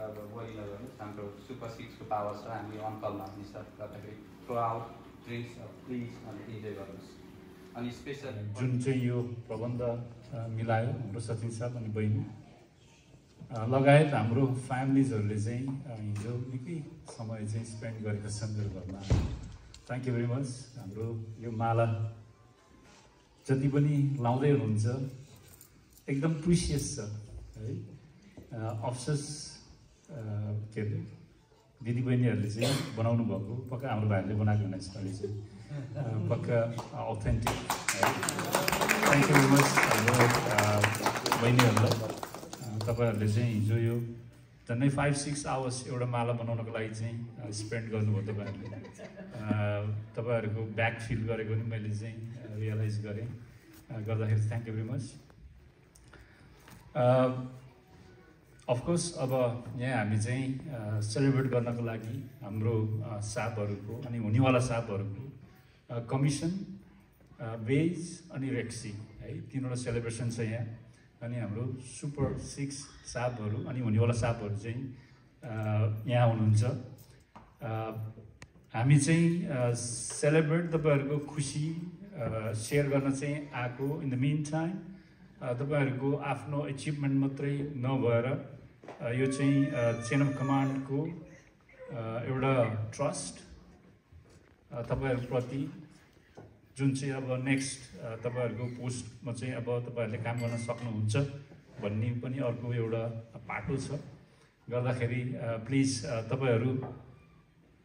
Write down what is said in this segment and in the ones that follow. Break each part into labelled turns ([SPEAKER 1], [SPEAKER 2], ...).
[SPEAKER 1] अब बोली नगर्नुहोस् हाम्रो सुपर 6 को पावर छ हामी अन कलमा पनि छ गर्दाखेरि थ्रो आउट ड्रिङ्क्स प्लिज अनि इन्जोय गर्नुहोस् अनि स्पेसल
[SPEAKER 2] जुन चाहिँ यो प्रबन्ध मिलायो हाम्रो सचिन साहब अनि बहिनी लगायत हाम्रो फ्यामिलीजहरूले चाहिँ हिजो निकै समय चाहिँ स्पेन्ड गरेका छन् मेरो घरमा। Thank you very much. हाम्रो यो माला जति पनि लाउँदै हुनुहुन्छ एकदम प्रिसियस छ है। अफसोस के अरे दिदीबहिनीहरूले चाहिँ बनाउनु भएको पक्का हाम्रो भाइहरूले बनाएको हुनेछ अहिले चाहिँ पक्का authentic. Thank you very much हाम्रो बहिनीहरूलाई। तपाईँहरूले चाहिँ हिजो यो झन्डै 5-6 आवर्स एउटा माला बनाउनको लागि चाहिँ स्पेन्ड गर्नुभयो तपाईँहरूले। तपाईँहरूको ब्याक फिल गरेको पनि मैले चाहिँ रियलाइज गरेँ गर्दाखेरि thank you very much. Of course अब यहाँ हामी चाहिँ सेलिब्रेट गर्नको लागि हाम्रो सापहरूको अनि हुनेवाला सापहरूको कमिसन वेज अनि रेक्सी है तीनवटा सेलिब्रेसन छ यहाँ। अनि हाम्रो सुपर 6 सापहरू अनि हुनेवाला सापहरू चाहिँ यहाँ हुनुहुन्छ। हामी चाहिँ सेलिब्रेट तपाईँहरूको खुसी सेयर गर्न चाहिँ आएको। इन द मिन टाइम तपाईँहरूको आफ्नो एचिभमेन्ट मात्रै नभएर यो चाहिँ चेन अफ कमान्डको एउटा ट्रस्ट तपाईँहरूप्रति जुन चाहिँ अब नेक्स्ट तपाईँहरूको पोस्टमा चाहिँ अब तपाईँहरूले काम गर्न सक्नुहुन्छ भन्ने पनि अर्को एउटा पाटो छ। गर्दाखेरि प्लिज तपाईँहरू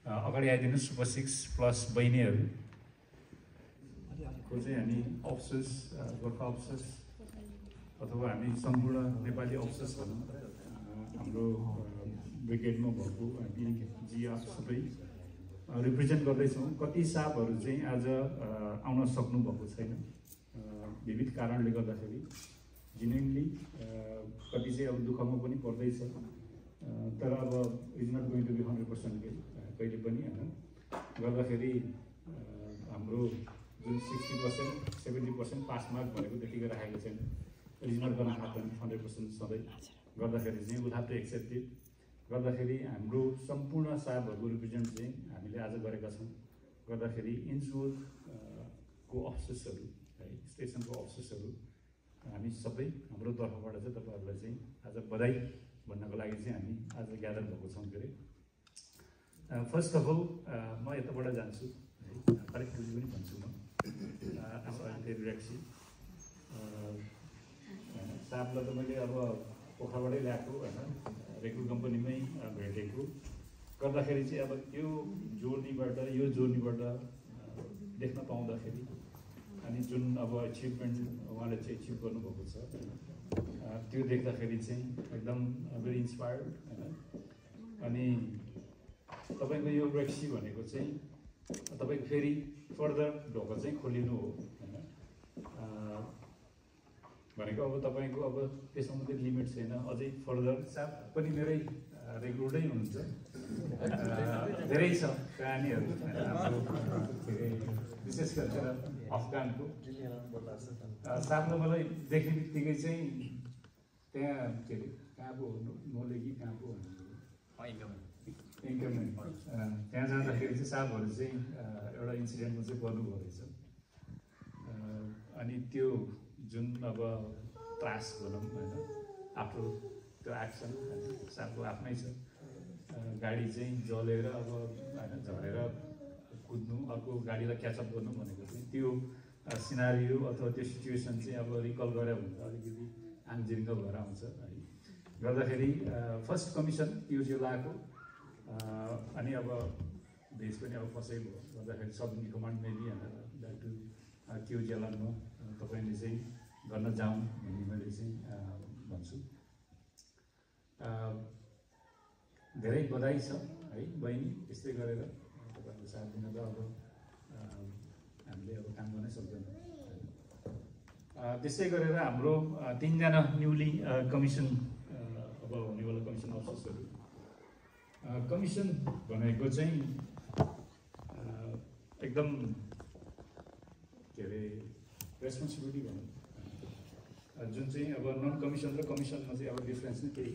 [SPEAKER 2] अगाडि आइदिनु सुपर 6 प्लस बहिनीहरूको चाहिँ हामी अफसोस गोर्खा अफसोस अथवा हामी सम्पूर्ण नेपाली अफसोस भनौँ हाम्रो ब्रिगेडमा भएको हामी जिया सबै रिप्रेजेन्ट गर्दैछौँ। कति सापहरू चाहिँ आज आउन सक्नुभएको छैन विविध कारणले गर्दाखेरि जेन्युनली कति चाहिँ अब दुःखमा पनि पर्दैछ। तर अब is not going to be 100% कहिले पनि होइन। गर्दाखेरि हाम्रो जुन 60% 70% पास मार्क भनेको त्यतिकै राखेको छैन। इज नट गर्न ह्यापन 100% सधैँ। गर्दाखेरि चाहिँ will have to accept it. गर्दाखेरि हाम्रो सम्पूर्ण साहबहरूको रिप्रेजेन्ट चाहिँ हामीले आज गरेका छौँ। गर्दाखेरि इन्सुर को अफसोसहरू है स्टेसनको अफसोसहरू हामी सबै हाम्रो तर्फबाट चाहिँ तपाईँहरूलाई चाहिँ आज बधाई भन्नको लागि चाहिँ हामी आज ग्यादर भएको छौँ। के अरे फर्स्ट अफ अल म यताबाट जान्छु है अलिक ठुली पनि भन्छु म फेरि रेक्सी साहबलाई त मैले अब पोखराबाटै ल्याएको होइन रेकु कम्पनीमै भेटेको। गर्दाखेरि चाहिँ अब यो जोर्नीबाट देख्न पाउँदाखेरि अनि जुन अब एचिभमेन्ट उहाँले चाहिँ एचिभ गर्नुभएको छ त्यो देख्दाखेरि चाहिँ एकदम भेरी इन्सपायर्ड होइन। अनि तपाईँको यो रेक्सी भनेको चाहिँ तपाईँको फेरि फर्दर ढोका चाहिँ खोलिनु हो होइन। भनेको अब तपाईँको अब त्यसमा मात्रै लिमिट छैन अझै फर्दर साहब पनि मेरै रेगुलरै हुनुहुन्छ। धेरै छ कहानीहरू विशेष गरेर अफगानको साहबले मलाई देख्ने बित्तिकै चाहिँ त्यहाँ के अरे कहाँ पो नोले कि कहाँ पो इन्कमेन्ट त्यहाँ जाँदाखेरि चाहिँ साहबहरू चाहिँ एउटा इन्सिडेन्टमा चाहिँ गर्नुभएको रहेछ। अनि त्यो जुन अब त्रास भनौँ होइन आफ्नो त्यो एक्सन साहबको आफ्नै छ। गाडी चाहिँ जलेर अब होइन झरेर कुद्नु अर्को गाडीलाई क्याचअप गर्नु भनेको चाहिँ त्यो सिनारियो अथवा त्यो सिचुएसन चाहिँ अब रिकल गरे भने त अलिकति आङजिङ्ग भएर आउँछ है। गर्दाखेरि फर्स्ट कमिसन त्यो चाहिँ लगाएको अनि अब भेज पनि अब कसै भयो। गर्दाखेरि सब कमान्ड मेबी द्याट टु त्यो जेलरमा तपाईँले चाहिँ गर्न जाउँ भन्ने मैले चाहिँ भन्छु। धेरै बधाई छ है बहिनी। यस्तै गरेर तपाईँहरूको साथ दिन त अब हामीले अब काम गर्नै सक्दैन। त्यसै गरेर हाम्रो 3 जना न्युली कमिसन अब हुनेवाला कमिसन अफिसर्सहरू कमिसन भनेको चाहिँ एकदम के अरे रेस्पोन्सिबिलिटी भनौँ जुन चाहिँ अब नन कमिसन र कमिसनमा चाहिँ अब डिफ्रेन्स नै त्यही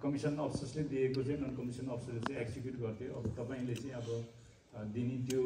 [SPEAKER 2] कमिसन अफिसर्सले दिएको चाहिँ नन कमिसन अफिसरले चाहिँ एक्जिक्युट गर्थ्यो। अब तपाईँले चाहिँ अब दिने त्यो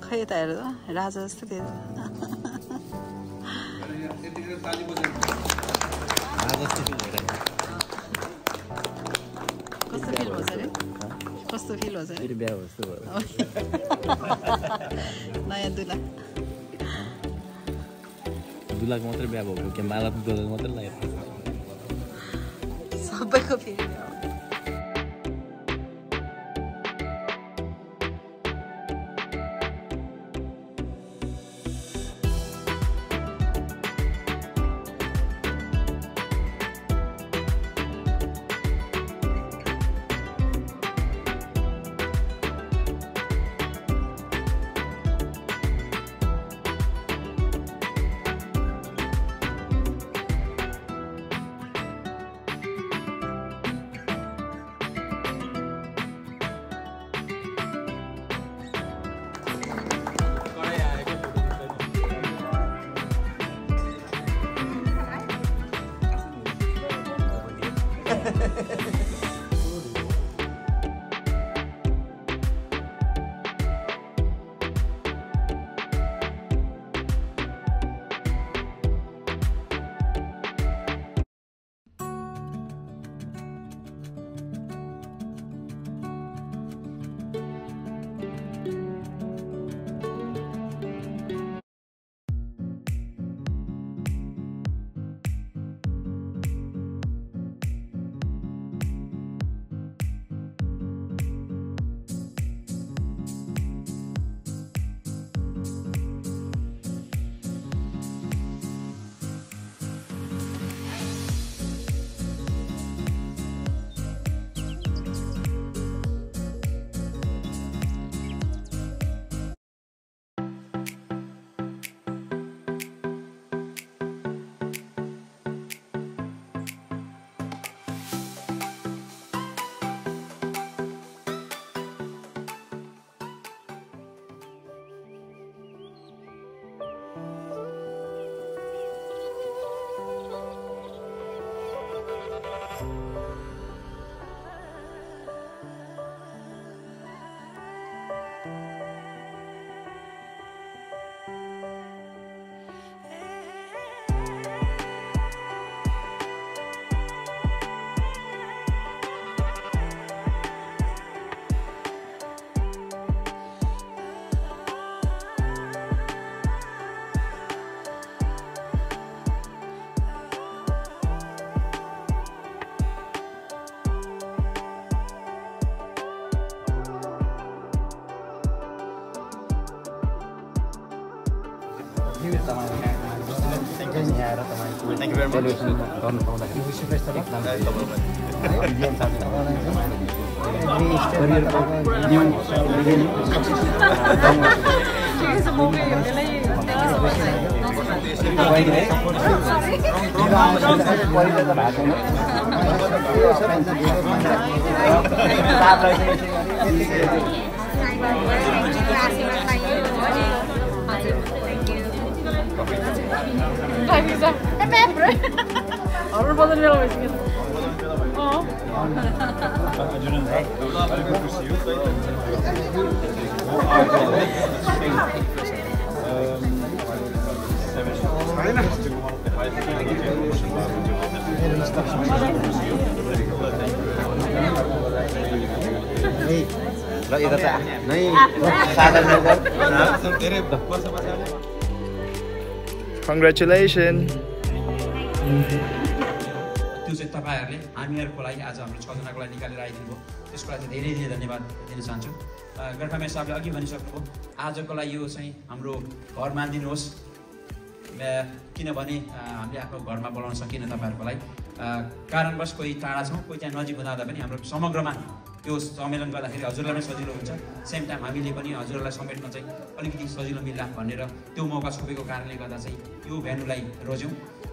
[SPEAKER 3] खै त हेर राजा जस्तो थियो। कस्तो फिल भन्छ अरे कस्तो फिल भन्छ अरे
[SPEAKER 4] बिहा जस्तो भयो
[SPEAKER 3] नयाँ दुला
[SPEAKER 4] दुलाको मात्रै बिहा भएको के मालाको दुलाको मात्रै लाग्यो
[SPEAKER 3] सबैको फेरि
[SPEAKER 4] Thank you very much.
[SPEAKER 3] 그래서 몸이 연락이
[SPEAKER 5] Congratulations.
[SPEAKER 6] त्यो चाहिँ तपाईहरुले हामीहरुको लागि आज हाम्रो 6 जनाको लागि निकालेर आइदिनु भयो त्यसको लागि धेरै धेरै धन्यवाद दिन चाहन्छु गरफामे साहबले अघि भनिसक्नुभयो आजको लागि यो चाहिँ हाम्रो घर मानिदिनुहोस् किनभने हामीले आफ्नो घरमा बोलाउन सकिएन तपाईहरुको लागि कारणवश कोही टाढा छौं कोही त्यहाँ नजिक हुँदा पनि हाम्रो समग्रमा यो सम्मेलन गर्दाखेरि हजुरलाई पनि सजिलो हुन्छ सेम टाइम हामीले पनि हजुरलाई समेट्न चाहिँ अलिकति सजिलो मिल्ला भनेर त्यो मौका छोपेको कारणले गर्दा चाहिँ यो भेन्यूलाई रोज्यौं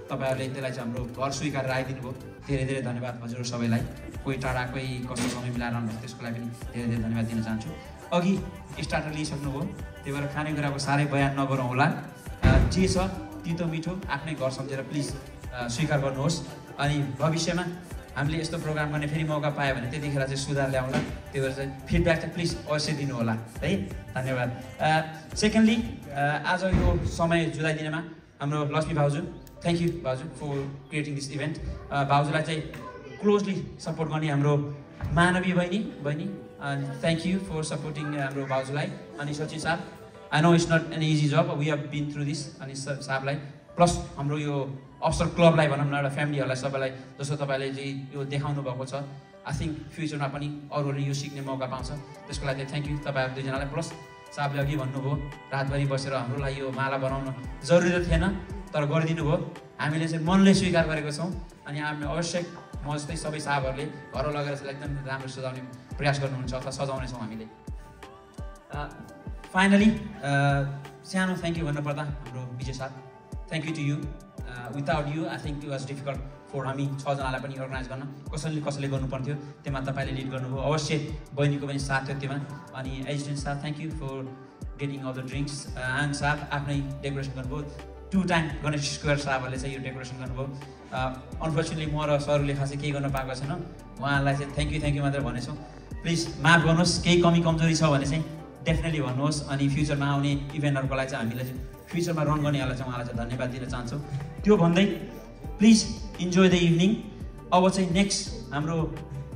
[SPEAKER 6] तपाईहरुले त्यसलाई चाहिँ हाम्रो घर स्वीकारेर आइदिनु भयो धेरै धेरै धन्यवाद हजुर सबैलाई कोही टाढा कोही कस्तो समय मिलाएर आउनु त्यसको लागि पनि धेरै धेरै धन्यवाद दिन चाहन्छु अघि स्टार्टर लिइसक्नुभयो त्यही भएर खानेकुराको साह्रै बयान नगरौँ होला जे छ तितो मिठो आफ्नै घर सम्झेर प्लिज स्वीकार गर्नुहोस् अनि भविष्यमा हामीले यस्तो प्रोग्राम गर्ने फेरि मौका पायो भने त्यतिखेर चाहिँ सुधार ल्याउँला त्यही भएर चाहिँ फिडब्याक चाहिँ प्लिज अवश्य दिनु होला है धन्यवाद सेकेन्डली आज यो समय जुदाइदिनेमा हाम्रो लक्ष्मी भाउजू थ्याङ्क यू भाउजू फर क्रिएटिङ दिस इभेन्ट भाउजूलाई चाहिँ क्लोजली सपोर्ट गर्ने हाम्रो मानवी बहिनी अनि थ्याङ्क यू फर सपोर्टिङ हाम्रो भाउजूलाई अनि सचिन साहब I know it's not an easy जब we have been through this अनि साहबलाई प्लस हाम्रो यो अफसर क्लबलाई भनौँ न एउटा फ्यामिलीहरूलाई सबैलाई जस्तो तपाईँले चाहिँ यो देखाउनु भएको छ आई थिङ्क फ्युचरमा पनि अरूहरूले यो सिक्ने मौका पाउँछ त्यसको लागि थ्याङ्क यू तपाईँहरू दुईजनालाई प्लस साहबले अघि भन्नुभयो रातभरि बसेर हाम्रो लागि यो माला बनाउन जरुरी त थिएन तर गरिदिनु भयो हामीले चाहिँ मनले स्वीकार गरेको छौँ अनि हामी अवश्य म जस्तै सबै साहबहरूले घर लगेर चाहिँ एकदम राम्रो सजाउने प्रयास गर्नुहुन्छ अथवा सजाउनेछौँ हामीले फाइनली सानो थ्याङ्क यू भन्नुपर्दा हाम्रो विजय साहब thank you to you without you I think it was difficult for हामी 6 जनालाई पनि अर्गनाइज गर्न कसैले गर्नुपर्थ्यो त्यसमा तपाईँले लिड गर्नुभयो अवश्य बहिनीको पनि साथ थियो त्यसमा अनि एजिडेन्ट साहब thank you for getting all the drinks आङ साहब आफ्नै डेकोरेसन गर्नुभयो 2 टाइम गणेश स्क्वायर साहबहरूले चाहिँ यो डेकोरेसन गर्नुभयो अनफर्चुनेटली म र सरले खासै केही गर्न पाएको छैन उहाँलाई चाहिँ थ्याङ्क यू मात्र भनेछौँ प्लिज माफ गर्नुहोस् केही कमी कमजोरी छ भने चाहिँ डेफिनेटली भन्नुहोस् अनि फ्युचरमा आउने इभेन्टहरूको लागि चाहिँ हामीले चाहिँ फ्युचरमा रन गर्नेहरूलाई चाहिँ उहाँलाई चाहिँ धन्यवाद दिन चाहन्छौँ त्यो भन्दै प्लिज इन्जोय द इभिनिङ अब चाहिँ नेक्स्ट हाम्रो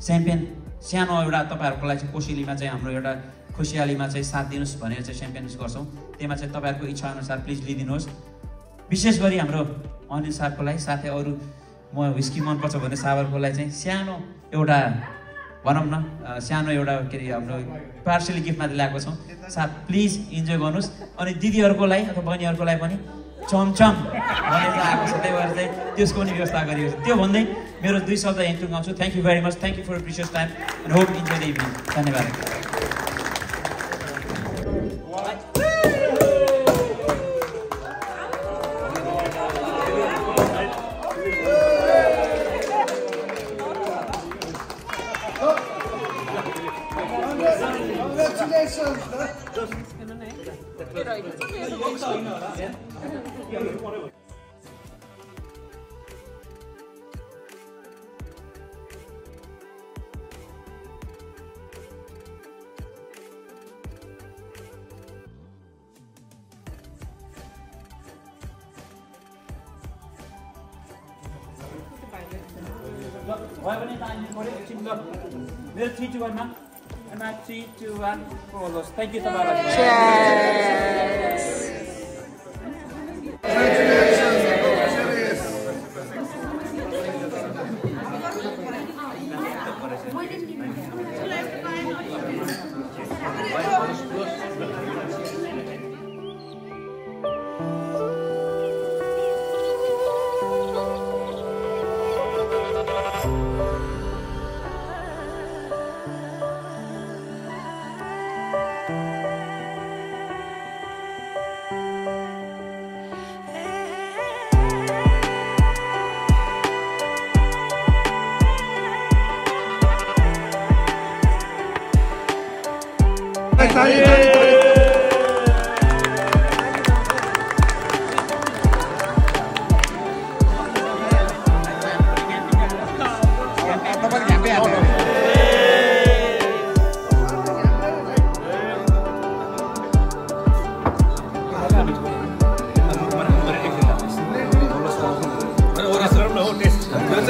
[SPEAKER 6] च्याम्पियन सानो एउटा तपाईँहरूको लागि चाहिँ कोसेलीमा चाहिँ हाम्रो एउटा खुसियालीमा चाहिँ साथ दिनुहोस् भनेर चाहिँ च्याम्पियन्स गर्छौँ त्यसमा चाहिँ तपाईँहरूको इच्छाअनुसार प्लिज लिइदिनुहोस् विशेष गरी हाम्रो अनिल साहबको लागि साथै अरू म विस्की मनपर्छ भन्ने साहबहरूको लागि चाहिँ सानो एउटा भनौँ न सानो एउटा के अरे हाम्रो पार्सली गिफ्टमा ल्याएको छौँ साथ प्लिज इन्जोय गर्नुहोस् अनि दिदीहरूको लागि अथवा बहिनीहरूको लागि पनि चमचम भनेर आएको छ त्यही भएर चाहिँ त्यसको पनि व्यवस्था गरिएको छ त्यो भन्दै मेरो 2 शब्द यहीँ टुङ्गाउँछु thank you very much thank you for precious time and hope enjoy the evening धन्यवाद भयो भने टाइम पऱ्यो एकछिन ल मेरो 3 2 1 मा and 3 2 1 follows thank you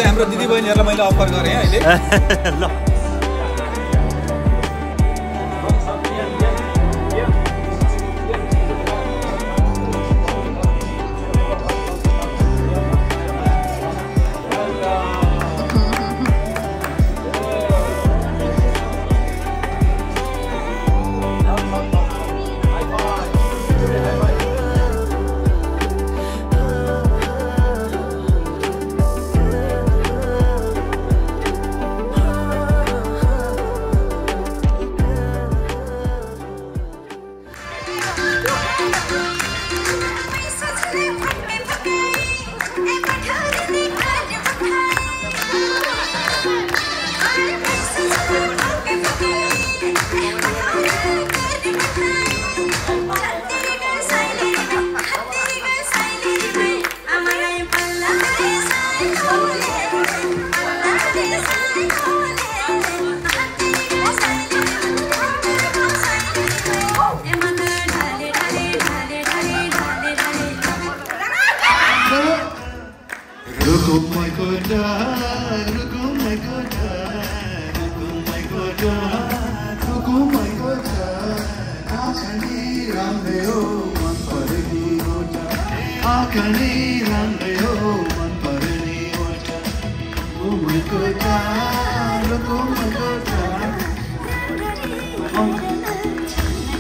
[SPEAKER 5] हाम्रो दिदीबहिनीहरूलाई मैले अफर गरेँ अहिले
[SPEAKER 4] ल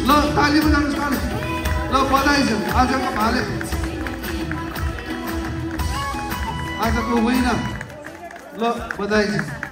[SPEAKER 7] ल ताली बजाउनुहोस् न ल बधाई छ आजको भाले आजको विनर ल बधाई छ